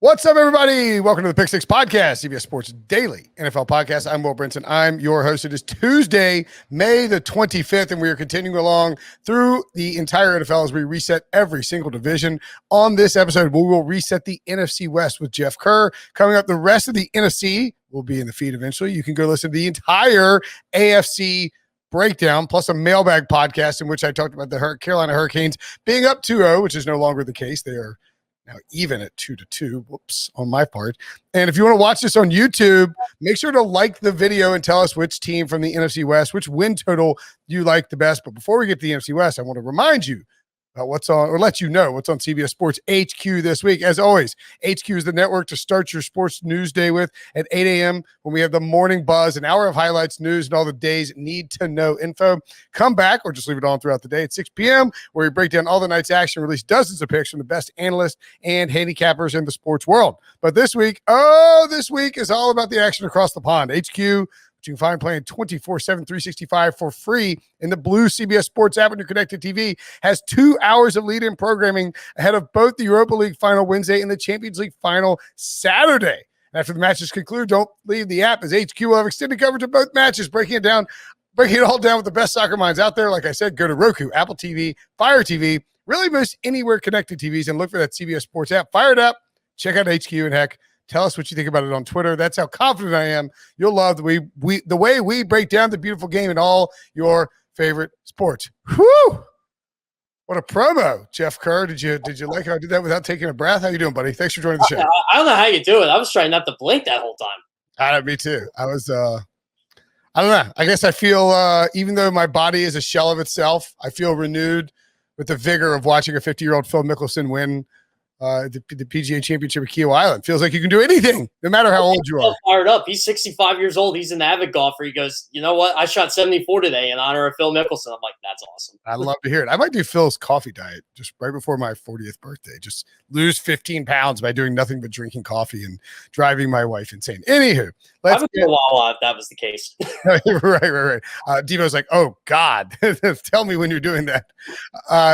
What's up, everybody? Welcome to the PickSix podcast, CBS Sports Daily NFL podcast. I'm Brinson. I'm your host. It is Tuesday, May the 25th, and we are continuing along through the entire NFL as we reset every single division. On this episode, we will reset the NFC West with Jeff Kerr. Coming up, the rest of the NFC will be in the feed eventually. You can go listen to the entire AFC breakdown, plus a mailbag podcast in which I talked about the Carolina Hurricanes being up 2-0, which is no longer the case. They are now even at 2-2. Whoops, on my part. And if you want to watch this on YouTube, make sure to like the video and tell us which team from the NFC West, which win total you like the best. But before we get to the NFC West, I want to remind you about what's on, or let you know what's on CBS Sports HQ this week. As always, HQ is the network to start your sports news day with at 8 a.m. when we have the morning buzz, an hour of highlights, news, and all the day's need-to-know info. Come back or just leave it on throughout the day at 6 p.m. where we break down all the night's action, release dozens of picks from the best analysts and handicappers in the sports world. But this week is all about the action across the pond. HQ, you can find playing 24/7, 365 for free in the blue CBS Sports app on your connected TV, has 2 hours of lead-in programming ahead of both the Europa League final Wednesday and the Champions League final Saturday. And after the matches conclude, don't leave the app, as HQ will have extended coverage of both matches, breaking it all down with the best soccer minds out there. Like I said, go to Roku, Apple TV, Fire TV, really most anywhere connected TVs, and look for that CBS Sports app. Fire it up, check out HQ, and heck, tell us what you think about it on Twitter. That's how confident I am. You'll love the way we break down the beautiful game and all your favorite sports. Whew! What a promo, Jeff Kerr. Did you like how I did that without taking a breath? How you doing, buddy? Thanks for joining the show. I don't know how you do it. I was trying not to blink that whole time. Me too. I was I don't know. I guess I feel even though my body is a shell of itself, I feel renewed with the vigor of watching a 50-year-old Phil Mickelson win the PGA Championship at Keel Island. Feels like you can do anything, no matter how old you are. Fired up. He's 65 years old. He's an avid golfer. He goes, you know what? I shot 74 today in honor of Phil Mickelson. I'm like, that's awesome. I'd love to hear it. I might do Phil's coffee diet just right before my 40th birthday. Just lose 15 pounds by doing nothing but drinking coffee and driving my wife insane. Anywho, I would go Wawa if that was the case. right. Devo's like, oh God, tell me when you're doing that.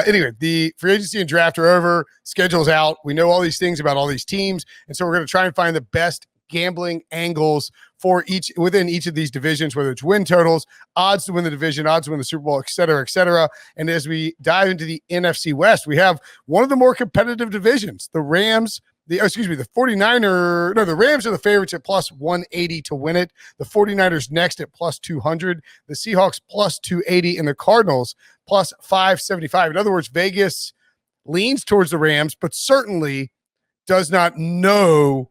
Anyway, the free agency and draft are over. Schedule's out. We know all these things about all these teams, and so we're going to try and find the best gambling angles for within each of these divisions, whether it's win totals, odds to win the division, odds to win the Super Bowl, et cetera, et cetera. And as we dive into the NFC West, we have one of the more competitive divisions. The Rams, the 49ers, the Rams are the favorites at plus 180 to win it. The 49ers next at plus 200. The Seahawks plus 280 and the Cardinals plus 575. In other words, Vegas leans towards the Rams, but certainly does not know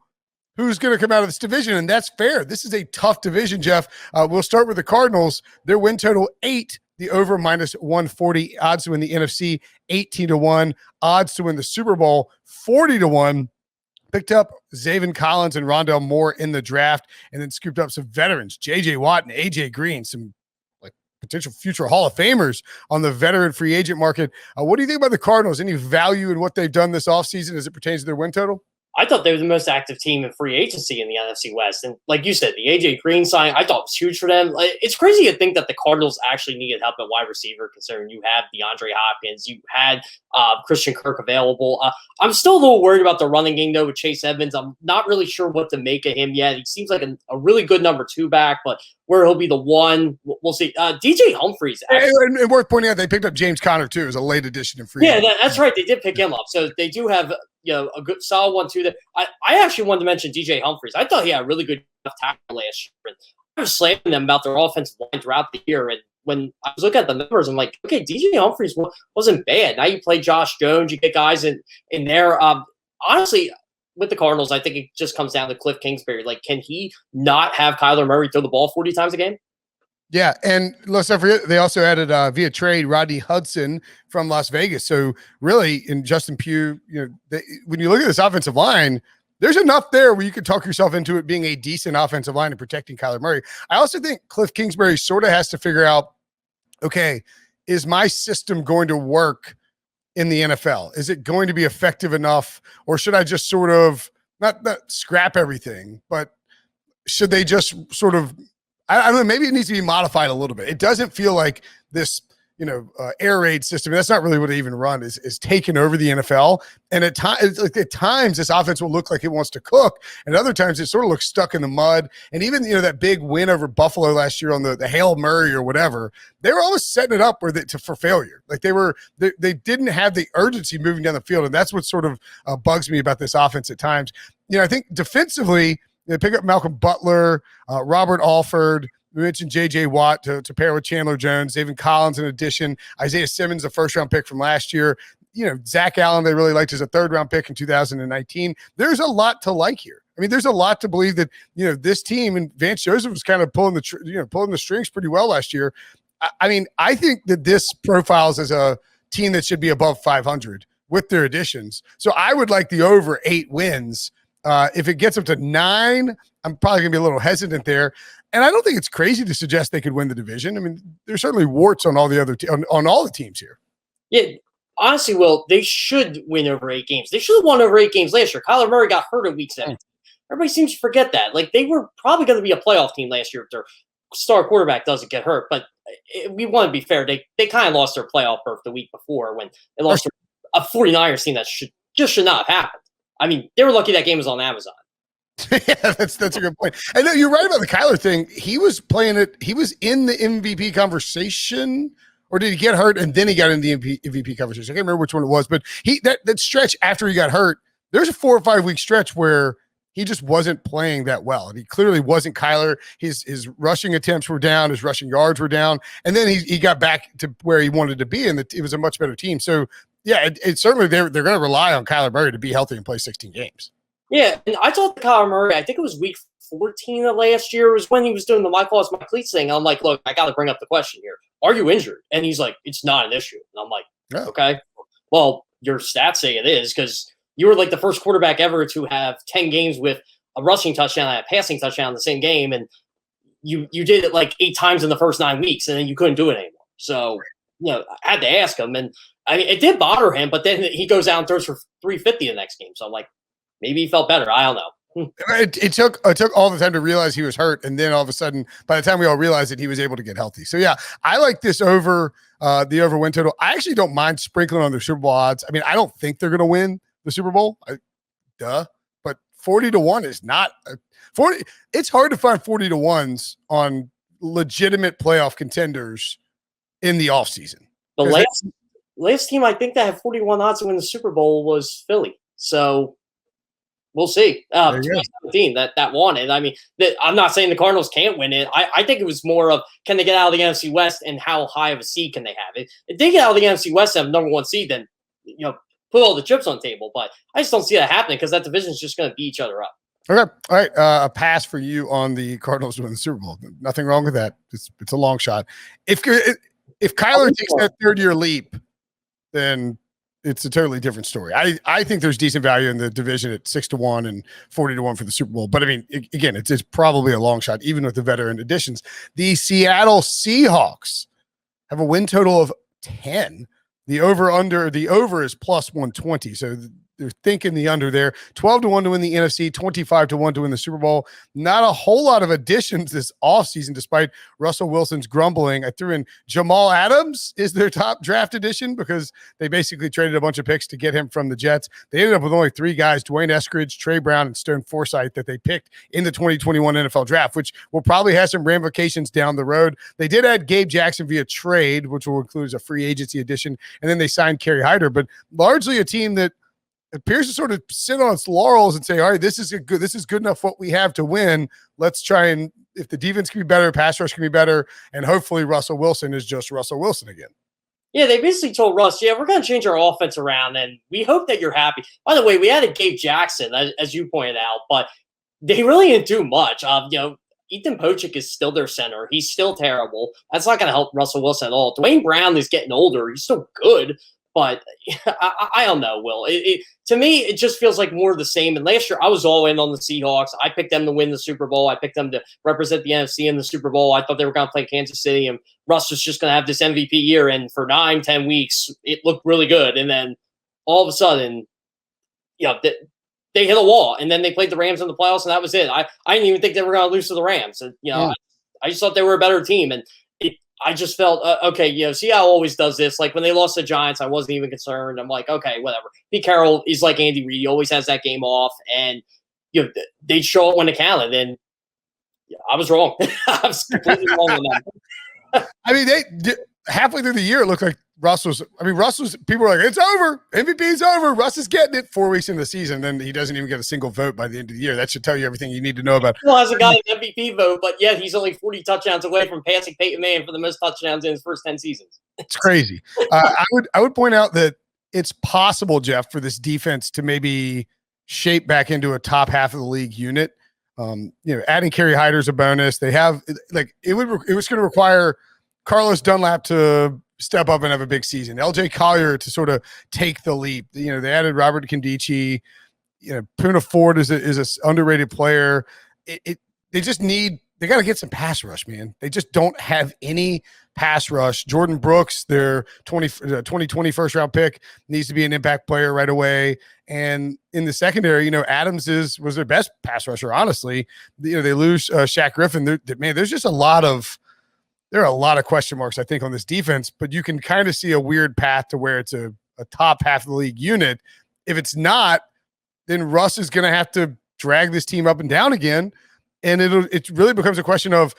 who's going to come out of this division, and that's fair. This is a tough division, Jeff. We'll start with the Cardinals. Their win total 8, the over minus 140, odds to win the NFC 18-1, odds to win the Super Bowl 40-1. Picked up Zaven Collins and Rondale Moore in the draft, and then scooped up some veterans, J.J. Watt and A.J. Green, some potential future Hall of Famers on the veteran free agent market. What do you think about the Cardinals? Any value in what they've done this offseason as it pertains to their win total? I thought they were the most active team in free agency in the NFC West. And like you said, the A.J. Green sign, I thought was huge for them. It's crazy to think that the Cardinals actually needed help at wide receiver, considering you have DeAndre Hopkins, you had Christian Kirk available. I'm still a little worried about the running game, though, with Chase Edmonds. I'm not really sure what to make of him yet. He seems like a really good number 2 back, but where he'll be the one, we'll see. DJ Humphries. And worth pointing out, they picked up James Conner, too, as a late addition in free agency. Yeah, that's right. They did pick him up. So they do have a good solid one too. That I actually wanted to mention DJ Humphries. I thought he had a really good tackle last year. And I was slamming them about their offensive line throughout the year. And when I was looking at the numbers, I'm like, okay, DJ Humphries wasn't bad. Now you play Josh Jones, you get guys in there. Honestly, with the Cardinals, I think it just comes down to Cliff Kingsbury. Like, can he not have Kyler Murray throw the ball 40 times a game? Yeah, and let's not forget, they also added via trade Rodney Hudson from Las Vegas. So really, in Justin Pugh, when you look at this offensive line, there's enough there where you could talk yourself into it being a decent offensive line and protecting Kyler Murray. I also think Cliff Kingsbury sort of has to figure out, okay, is my system going to work in the NFL? Is it going to be effective enough, or should I just sort of not scrap everything, but should they just sort of, I don't know, maybe it needs to be modified a little bit. It doesn't feel like this, air raid system. That's not really what they even run. Is taken over the NFL, and at times this offense will look like it wants to cook, and other times it sort of looks stuck in the mud. And even that big win over Buffalo last year on the Hail Murray or whatever, they were almost setting it up for failure. Like they didn't have the urgency moving down the field, and that's what sort of bugs me about this offense at times. I think defensively, they pick up Malcolm Butler, Robert Alford. We mentioned J.J. Watt to pair with Chandler Jones, David Collins in addition, Isaiah Simmons, the first-round pick from last year. Zach Allen, they really liked as a third-round pick in 2019. There's a lot to like here. I mean, there's a lot to believe that, this team, and Vance Joseph was kind of pulling the strings pretty well last year. I mean, I think that this profiles as a team that should be above 500 with their additions. So I would like the over 8 wins. If it gets up to 9, I'm probably going to be a little hesitant there. And I don't think it's crazy to suggest they could win the division. I mean, there's certainly warts on all the other on all the teams here. Yeah, honestly, Will, they should win over 8 games. They should have won over 8 games last year. Kyler Murray got hurt in week 7. Everybody seems to forget that. Like, they were probably going to be a playoff team last year if their star quarterback doesn't get hurt. But we want to be fair. They kind of lost their playoff berth the week before when they lost to a 49ers team that should not have happened. I mean, they were lucky that game was on Amazon. Yeah, that's a good point. I know you're right about the Kyler thing. He was playing it. He was in the MVP conversation, or did he get hurt and then he got in the MVP conversation? I can't remember which one it was, but that stretch after he got hurt, there's a 4 or 5 week stretch where he just wasn't playing that well. And he clearly wasn't Kyler. His rushing attempts were down. His rushing yards were down. And then he got back to where he wanted to be, and it was a much better team. So, yeah, it certainly they're going to rely on Kyler Murray to be healthy and play 16 games. Yeah, and I told Kyler Murray, I think it was week 14 of last year, was when he was doing the my fault, my cleats thing. I'm like, look, I got to bring up the question here. Are you injured? And he's like, it's not an issue. And I'm like, okay, well, your stats say it is, because you were like the first quarterback ever to have 10 games with a rushing touchdown and a passing touchdown in the same game. And you did it like 8 times in the first 9 weeks, and then you couldn't do it anymore. So, I had to ask him. And I mean, it did bother him, but then he goes out and throws for 350 the next game. So I'm like, maybe he felt better. I don't know. It took all the time to realize he was hurt, and then all of a sudden, by the time we all realized it, he was able to get healthy. So yeah, I like this over the over win total. I actually don't mind sprinkling on their Super Bowl odds. I mean, I don't think they're going to win the Super Bowl, but 40-1 is not 40. It's hard to find 40-1s on legitimate playoff contenders in the offseason. The last team I think that had 41 odds to win the Super Bowl was Philly. So we'll see. 2017 that won it. I mean, I'm not saying the Cardinals can't win it. I think it was more of, can they get out of the NFC West, and how high of a seed can they have it? If they get out of the NFC West and have number 1 seed, then put all the chips on the table. But I just don't see that happening, because that division is just going to beat each other up. Okay. All right. A pass for you on the Cardinals to win the Super Bowl. Nothing wrong with that. It's a long shot. If Kyler takes that 3rd-year leap, then it's a totally different story. I think there's decent value in the division at 6-1 and 40-1 for the Super Bowl. But I mean, again, it's probably a long shot, even with the veteran additions. The Seattle Seahawks have a win total of 10. The over is plus 120. So they're thinking the under there. 12-1 to win the NFC, 25-1 to win the Super Bowl. Not a whole lot of additions this offseason, despite Russell Wilson's grumbling. I threw in Jamal Adams is their top draft addition, because they basically traded a bunch of picks to get him from the Jets. They ended up with only 3 guys, Dwayne Eskridge, Trey Brown, and Stone Forsythe, that they picked in the 2021 NFL draft, which will probably have some ramifications down the road. They did add Gabe Jackson via trade, which will include as a free agency addition, and then they signed Kerry Hyder, but largely a team that appears to sort of sit on its laurels and say, all right, this is good enough what we have to win. Let's try, and if the defense can be better, pass rush can be better, and hopefully Russell Wilson is just Russell Wilson again. Yeah, they basically told Russ, we're going to change our offense around, and we hope that you're happy. By the way, we added Gabe Jackson, as you pointed out, but they really didn't do much. Ethan Pochik is still their center. He's still terrible. That's not going to help Russell Wilson at all. Dwayne Brown is getting older. He's still good, but I don't know, Will. To me, it just feels like more of the same. And last year, I was all in on the Seahawks. I picked them to win the Super Bowl. I picked them to represent the NFC in the Super Bowl. I thought they were going to play Kansas City, and Russ was just going to have this MVP year. And for 9-10 weeks, it looked really good. And then all of a sudden, they hit a wall. And then they played the Rams in the playoffs, and that was it. I didn't even think they were going to lose to the Rams. And, I just thought they were a better team. And I just felt, okay, Seattle always does this. Like when they lost the Giants, I wasn't even concerned. I'm like, okay, whatever. Pete Carroll is like Andy Reid. He always has that game off. And, they'd show up when it counted. And I was wrong. I was completely wrong on that. I mean, halfway through the year, it looked like Russ was – people were like, it's over. MVP's over. Russ is getting it 4 weeks into the season. Then he doesn't even get a single vote by the end of the year. That should tell you everything you need to know about. He hasn't got an MVP vote, but yet he's only 40 touchdowns away from passing Peyton Manning for the most touchdowns in his first 10 seasons. It's crazy. I would point out that it's possible, Jeff, for this defense to maybe shape back into a top half of the league unit. Adding Kerry Hyder's a bonus. They have it was going to require Carlos Dunlap to step up and have a big season. LJ Collier to sort of take the leap. They added Robert Kondichi. Puna Ford is a underrated player. They got to get some pass rush, man. They just don't have any pass rush. Jordan Brooks, their 2020 first round pick, needs to be an impact player right away. And in the secondary, Adams was their best pass rusher, honestly. They lose Shaq Griffin. There's just there are a lot of question marks, I think, on this defense, but you can kind of see a weird path to where it's a top half of the league unit. If it's not, then Russ is going to have to drag this team up and down again. And it really becomes a question of,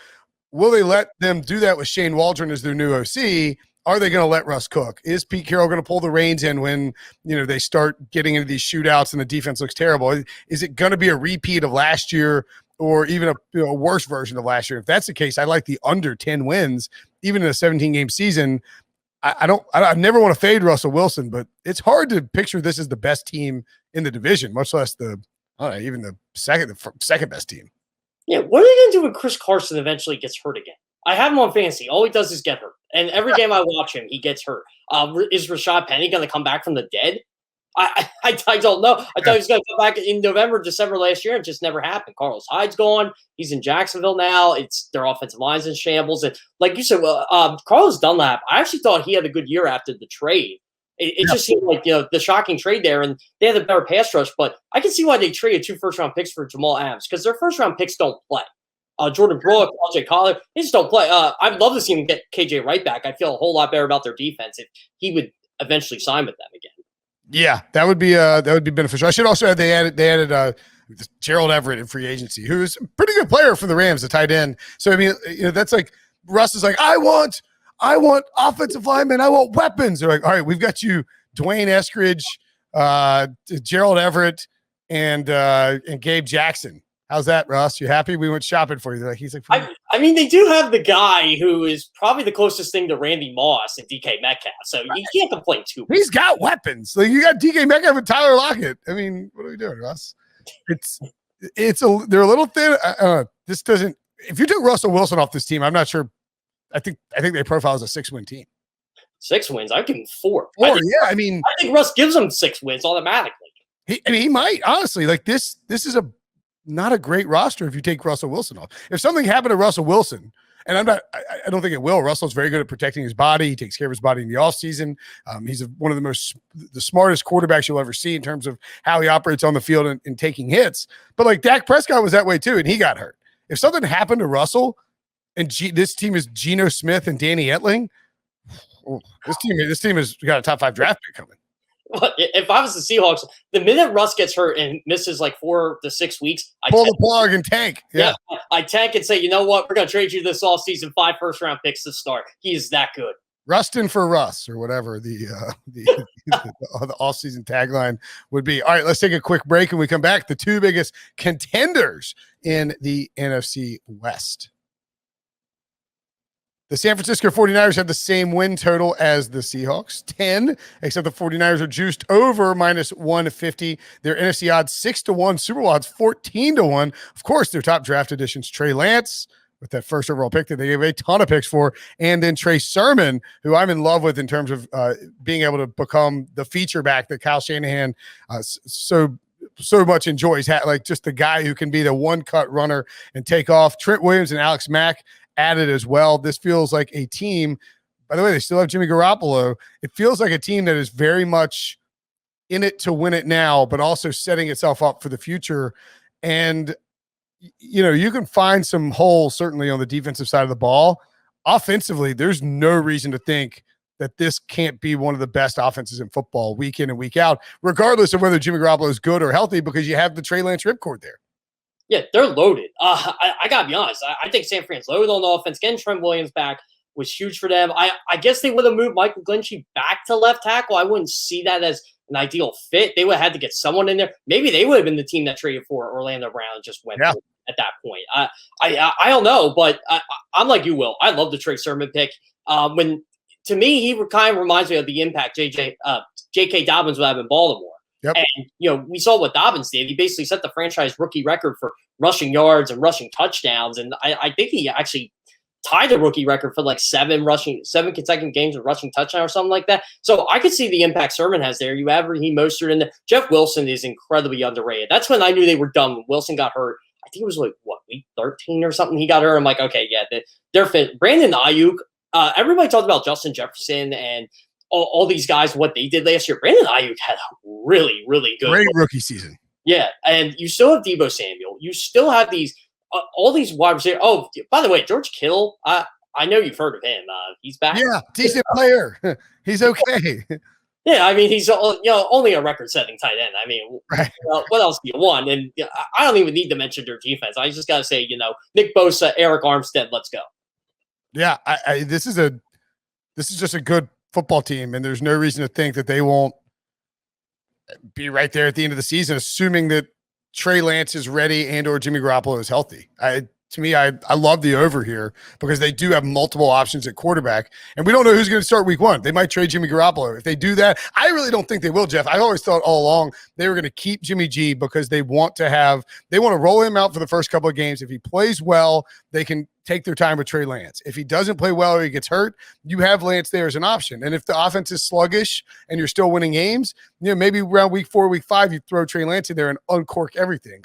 will they let them do that with Shane Waldron as their new OC? Are they going to let Russ cook? Is Pete Carroll going to pull the reins in when, they start getting into these shootouts and the defense looks terrible? Is it going to be a repeat of last year or even a worse version of last year? If that's the case, I like the under 10 wins, even in a 17-game season. I never want to fade Russell Wilson, but it's hard to picture this as the best team in the division, much less even the second best team. Yeah, what are they going to do when Chris Carson eventually gets hurt again? I have him on fantasy. All he does is get hurt. And every game I watch him, he gets hurt. Is Rashad Penny going to come back from the dead? I don't know. I thought he was going to come back in November, December last year. It just never happened. Carlos Hyde's gone. He's in Jacksonville now. It's their offensive line's in shambles. And like you said, Carlos Dunlap, I actually thought he had a good year after the trade. It just seemed like the shocking trade there, and they had a better pass rush. But I can see why they traded 2 first-round picks for Jamal Adams, because their first-round picks don't play. Jordan Brooks, LJ Collier, they just don't play. I'd love to see them get KJ Wright back. I feel a whole lot better about their defense if he would eventually sign with them again. Yeah, that would be beneficial. I should also add they added Gerald Everett in free agency, who's a pretty good player for the Rams, the tight end. So I mean, that's like Russ is like, I want offensive linemen, I want weapons. They're like, all right, we've got you, Dwayne Eskridge, Gerald Everett, and Gabe Jackson. How's that, Russ? You happy? We went shopping for you. He's like, I mean, they do have the guy who is probably the closest thing to Randy Moss and DK Metcalf, so you can't complain too much. He's got weapons. Like, you got DK Metcalf and Tyler Lockett. I mean, what are we doing, Russ? They're a little thin. This doesn't. If you took Russell Wilson off this team, I'm not sure. I think they profile as a 6-win team. 6 wins. I give him 4. I think Russ gives them 6 wins automatically. He might, honestly. Like this is not a great roster if you take Russell Wilson off. If something happened to Russell Wilson, and I don't think it will. Russell's very good at protecting his body. He takes care of his body in the offseason. He's one of the smartest quarterbacks you'll ever see in terms of how he operates on the field and taking hits. But like Dak Prescott was that way too, and he got hurt. If something happened to Russell, and this team is Geno Smith and Danny Etling, this team has got a top 5 draft pick coming. Well, if I was the Seahawks, the minute Russ gets hurt and misses like 4 to 6 weeks, I pull the plug and tank. Yeah, I tank and say, you know what? We're going to trade you this offseason 5 first-round picks to start. He is that good. Rustin for Russ, or whatever the offseason tagline would be. All right, let's take a quick break, and we come back. The 2 biggest contenders in the NFC West. The San Francisco 49ers have the same win total as the Seahawks, 10, except the 49ers are juiced over -150. Their NFC odds 6-1, Super Bowl odds 14-1. Of course, their top draft additions, Trey Lance, with that first overall pick that they gave a ton of picks for, and then Trey Sermon, who I'm in love with in terms of being able to become the feature back that Kyle Shanahan so much enjoys, like just the guy who can be the one-cut runner and take off. Trent Williams and Alex Mack added as well. This feels like a team, by the way, they still have Jimmy Garoppolo. It feels like a team that is very much in it to win it now, but also setting itself up for the future. And, you can find some holes certainly on the defensive side of the ball. offensively, there's no reason to think that this can't be one of the best offenses in football week in and week out, regardless of whether Jimmy Garoppolo is good or healthy, because you have the Trey Lance ripcord there. Yeah, they're loaded. I got to be honest. I think San Fran's loaded on offense. Getting Trent Williams back was huge for them. I guess they would have moved Michael Glinchey back to left tackle. I wouldn't see that as an ideal fit. They would have had to get someone in there. Maybe they would have been the team that traded for Orlando Brown and just went at that point. I don't know, but I'm like you, Will. I love the Trey Sermon pick. To me, he kind of reminds me of the impact J.K. Dobbins would have in Baltimore. Yep. And, we saw what Dobbins did. He basically set the franchise rookie record for rushing yards and rushing touchdowns. And I think he actually tied the rookie record for like 7 consecutive games of rushing touchdown or something like that. So I could see the impact Sermon has there. You have Raheem Mostert in there. Jeff Wilson is incredibly underrated. That's when I knew they were done. When Wilson got hurt, I think it was like, week 13 or something he got hurt. I'm like, okay, yeah, they're fit. Brandon Ayuk, everybody talked about Justin Jefferson and all these guys, what they did last year. Brandon Ayuk had a really, really good rookie season. Yeah, and you still have Deebo Samuel. You still have these all these wide receivers. Oh, by the way, George Kittle, I know you've heard of him. He's back. Yeah, decent player. He's okay. Yeah, I mean, he's only a record-setting tight end. I mean, right. What else do you want? And I don't even need to mention their defense. I just got to say, Nick Bosa, Eric Armstead, let's go. Yeah, this is just a good football team, and there's no reason to think that they won't be right there at the end of the season, assuming that Trey Lance is ready and or Jimmy Garoppolo is healthy. To me, I love the over here because they do have multiple options at quarterback, and we don't know who's going to start week 1. They might trade Jimmy Garoppolo. If they do that, I really don't think they will, Jeff. I always thought all along they were going to keep Jimmy G because they want to roll him out for the first couple of games. If he plays well, they can take their time with Trey Lance. If he doesn't play well or he gets hurt, you have Lance there as an option. And if the offense is sluggish and you're still winning games, maybe around week 4, week 5, you throw Trey Lance in there and uncork everything.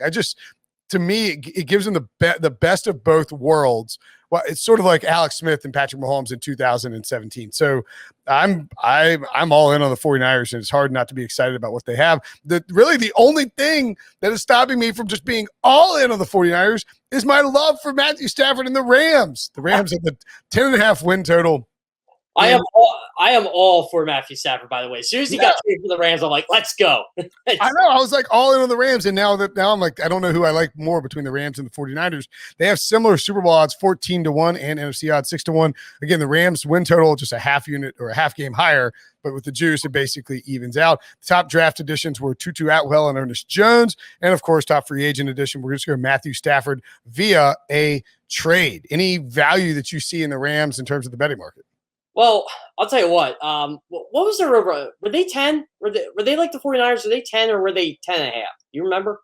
To me, it gives them the best of both worlds. Well, it's sort of like Alex Smith and Patrick Mahomes in 2017. So I'm all in on the 49ers, and it's hard not to be excited about what they have. Really the only thing that is stopping me from just being all in on the 49ers is my love for Matthew Stafford and the Rams. The Rams have the 10.5 win total. I am all for Matthew Stafford, by the way. As soon as he got traded for the Rams, I'm like, let's go. I know. I was like all in on the Rams, and now I'm like, I don't know who I like more between the Rams and the 49ers. They have similar Super Bowl odds, 14-1, and NFC odds 6-1. Again, the Rams win total just a half unit or a half game higher, but with the juice, it basically evens out. The top draft additions were Tutu Atwell and Ernest Jones, and of course, top free agent addition, we're just going to Matthew Stafford via a trade. Any value that you see in the Rams in terms of the betting market? Well, I'll tell you what. What was their over? Were they 10? Were they like the 49ers? Were they 10 or were they 10.5? You remember?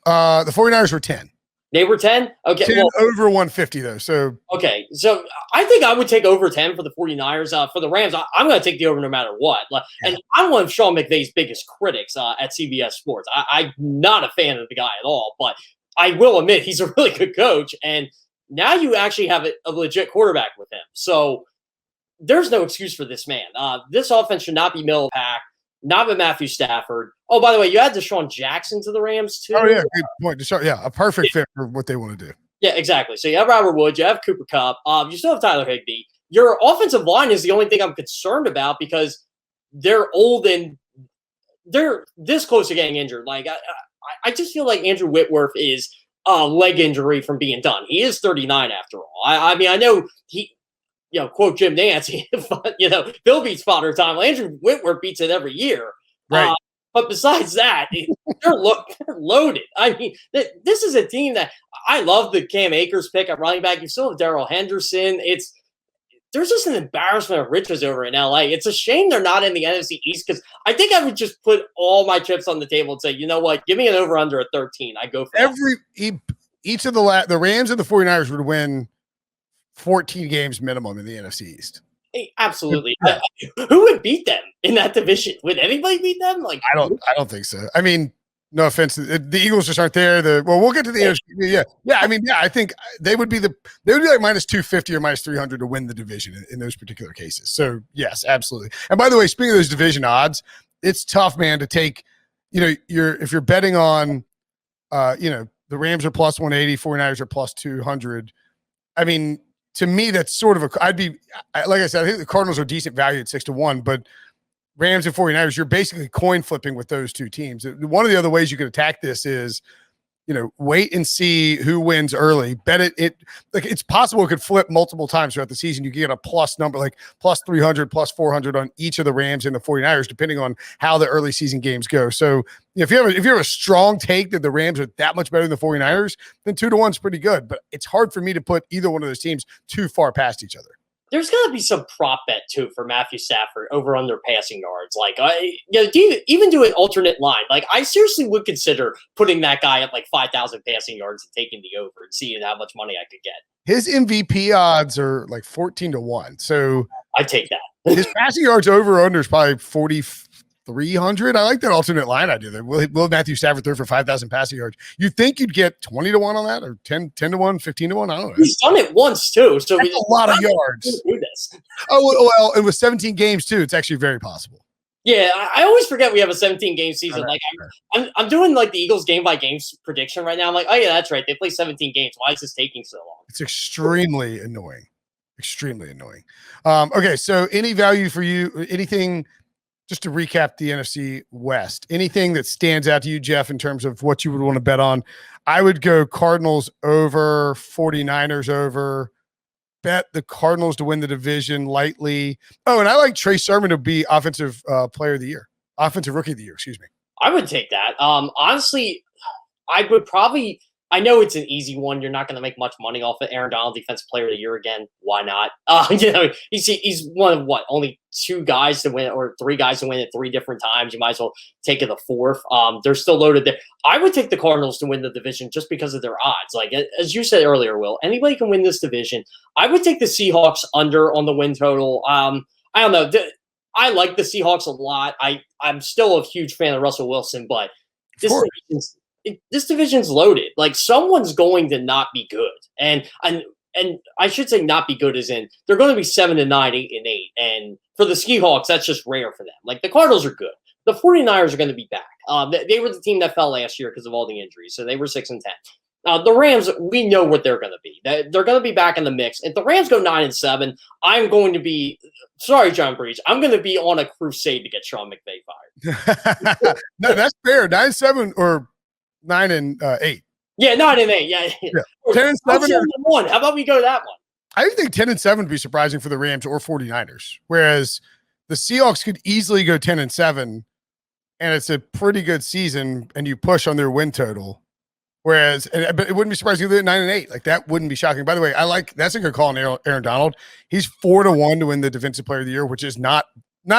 The 49ers were 10. They were 10? Okay. 10 over 150, though. So okay. So I think I would take over 10 for the 49ers. For the Rams, I'm going to take the over no matter what. And I'm one of Sean McVay's biggest critics at CBS Sports. I'm not a fan of the guy at all, but I will admit he's a really good coach. And now you actually have a legit quarterback with him. So there's no excuse for this man. This offense should not be middle of the pack, not with Matthew Stafford. Oh, by the way, you had Deshaun Jackson to the Rams, too. Oh, yeah, good point. A perfect fit for what they want to do. Yeah, exactly. So you have Robert Woods, you have Cooper Kupp, you still have Tyler Higbee. Your offensive line is the only thing I'm concerned about because they're old and they're this close to getting injured. Like, I just feel like Andrew Whitworth is a leg injury from being done. He is 39 after all. I mean, I know he – quote Jim Nance, Bill beats Father Time. Andrew Whitworth beats it every year. Right. But besides that, they're loaded. I mean, this is a team that I love the Cam Akers pick at running back. You still have Darrell Henderson. There's just an embarrassment of riches over in LA. It's a shame they're not in the NFC East because I think I would just put all my chips on the table and say, you know what, give me an over under at 13. I go for each of the Rams and the 49ers would win 14 games minimum in the NFC East. Hey, absolutely. Yeah. Who would beat them in that division? Would anybody beat them? Like I don't think so. I mean, no offense, the Eagles just aren't there. We'll get to the NFC. Yeah. I mean, I think they would be like minus 250 or minus 300 to win the division in those particular cases. So yes, absolutely. And by the way, speaking of those division odds, it's tough, man, to take. If you're betting on, the Rams are plus 180, 49ers are plus 200. I mean, to me, that's sort of like I said, I think the Cardinals are decent value at 6-1, but Rams and 49ers, you're basically coin flipping with those two teams. One of the other ways you could attack this is, wait and see who wins early. Bet it like it's possible it could flip multiple times throughout the season. You get a plus number, like plus 300, plus 400 on each of the Rams and the 49ers, depending on how the early season games go. So if you have a strong take that the Rams are that much better than the 49ers, then 2-1 is pretty good. But it's hard for me to put either one of those teams too far past each other. There's got to be some prop bet too for Matthew Stafford over under passing yards. Like, do you even do an alternate line? Like, I seriously would consider putting that guy at like 5,000 passing yards and taking the over and seeing how much money I could get. His MVP odds are like 14-1. So I take that. His passing yards over under is probably 4,300. I like that alternate line idea there. Will Matthew Stafford throw for 5,000 passing yards? You think you'd get 20-1 on that, or 10-1, 15-1? I don't know. He's done it once too, so that's a lot of yards. Do this. Oh well, and with 17 games too, it's actually very possible. Yeah, I always forget we have a 17-game season. Like I'm doing like the Eagles game by game prediction right now. I'm like, oh yeah, that's right. They play 17 games. Why is this taking so long? It's extremely annoying. Extremely annoying. Okay, so any value for you? Anything? Just to recap the NFC West, anything that stands out to you, Jeff, in terms of what you would want to bet on? I would go Cardinals over, 49ers over. Bet the Cardinals to win the division lightly. Oh, and I like Trey Sermon to be offensive player of the year, offensive rookie of the year. Excuse me. I would take that. Honestly, I would probably. I know it's an easy one. You're not going to make much money off of Aaron Donald, defensive player of the year again. Why not? He's one of only 2 guys to win, or 3 guys to win at 3 different times. You might as well take it the 4th. They're still loaded there. I would take the Cardinals to win the division just because of their odds. Like, as you said earlier, Will, anybody can win this division. I would take the Seahawks under on the win total. I don't know. I like the Seahawks a lot. I'm still a huge fan of Russell Wilson, but this division's loaded. Like, someone's going to not be good. And I should say not be good as in they're going to be 7-9, 8-8. And for the Seahawks, that's just rare for them. Like, the Cardinals are good. The 49ers are going to be back. They were the team that fell last year because of all the injuries. So they were 6-10. The Rams, we know what they're going to be. They're going to be back in the mix. If the Rams go 9-7, I'm going to be – sorry, John Breach. I'm going to be on a crusade to get Sean McVay fired. No, that's fair. 9-7 or 9-8. Yeah, 9-8. Yeah. 10-7 or 7-1. How about we go that one? I think 10-7 would be surprising for the Rams or 49ers, whereas the Seahawks could easily go 10-7, and it's a pretty good season, and you push on their win total. Whereas, but it wouldn't be surprising if they're 9-8. Like, that wouldn't be shocking. By the way, that's a good call on Aaron Donald. He's 4-1 to win the Defensive Player of the Year, which is not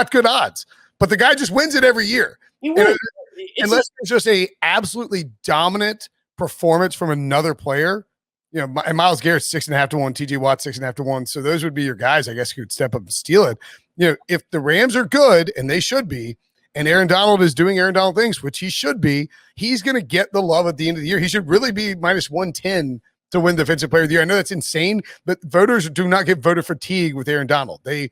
good odds. But the guy just wins it every year. Unless it's just a absolutely dominant performance from another player. And Myles Garrett's 6.5-1, TJ Watt 6.5-1. So those would be your guys, I guess, who would step up and steal it. If the Rams are good, and they should be, and Aaron Donald is doing Aaron Donald things, which he should be, he's going to get the love at the end of the year. He should really be minus 110 to win Defensive Player of the Year. I know that's insane, but voters do not get voter fatigue with Aaron Donald. They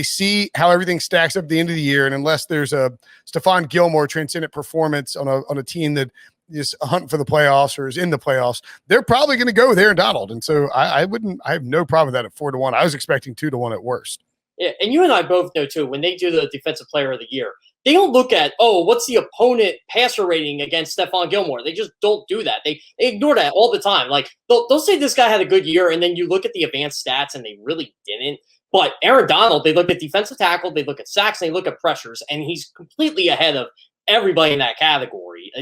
see how everything stacks up at the end of the year, and unless there's a Stephon Gilmore transcendent performance on a team that is hunting for the playoffs or is in the playoffs, they're probably going to go with Aaron Donald. And so I have no problem with that at 4-1. I was expecting 2-1 at worst. Yeah, and you and I both know too, when they do the Defensive Player of the Year, they don't look at, what's the opponent passer rating against Stephon Gilmore. They just don't do that. They ignore that all the time. Like, they'll say this guy had a good year, and then you look at the advanced stats, and they really didn't. But Aaron Donald, they look at defensive tackle, they look at sacks, and they look at pressures, and he's completely ahead of everybody in that category.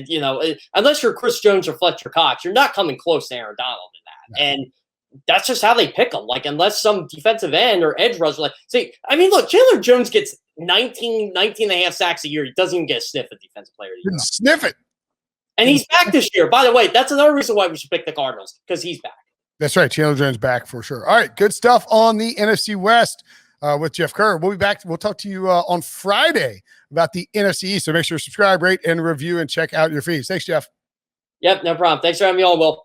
Unless you're Chris Jones or Fletcher Cox, you're not coming close to Aaron Donald in that. No. And that's just how they pick them. Like, unless some defensive end or edge rusher, look, Chandler Jones gets 19 and a half sacks a year. He doesn't even get a sniff at defensive player. Didn't sniff it. And he's back this year. By the way, that's another reason why we should pick the Cardinals, because he's back. That's right. Chandler Jones back for sure. All right. Good stuff on the NFC West with Jeff Kerr. We'll be back. We'll talk to you on Friday about the NFC East. So make sure to subscribe, rate, and review, and check out your feeds. Thanks, Jeff. Yep, no problem. Thanks for having me on, Will.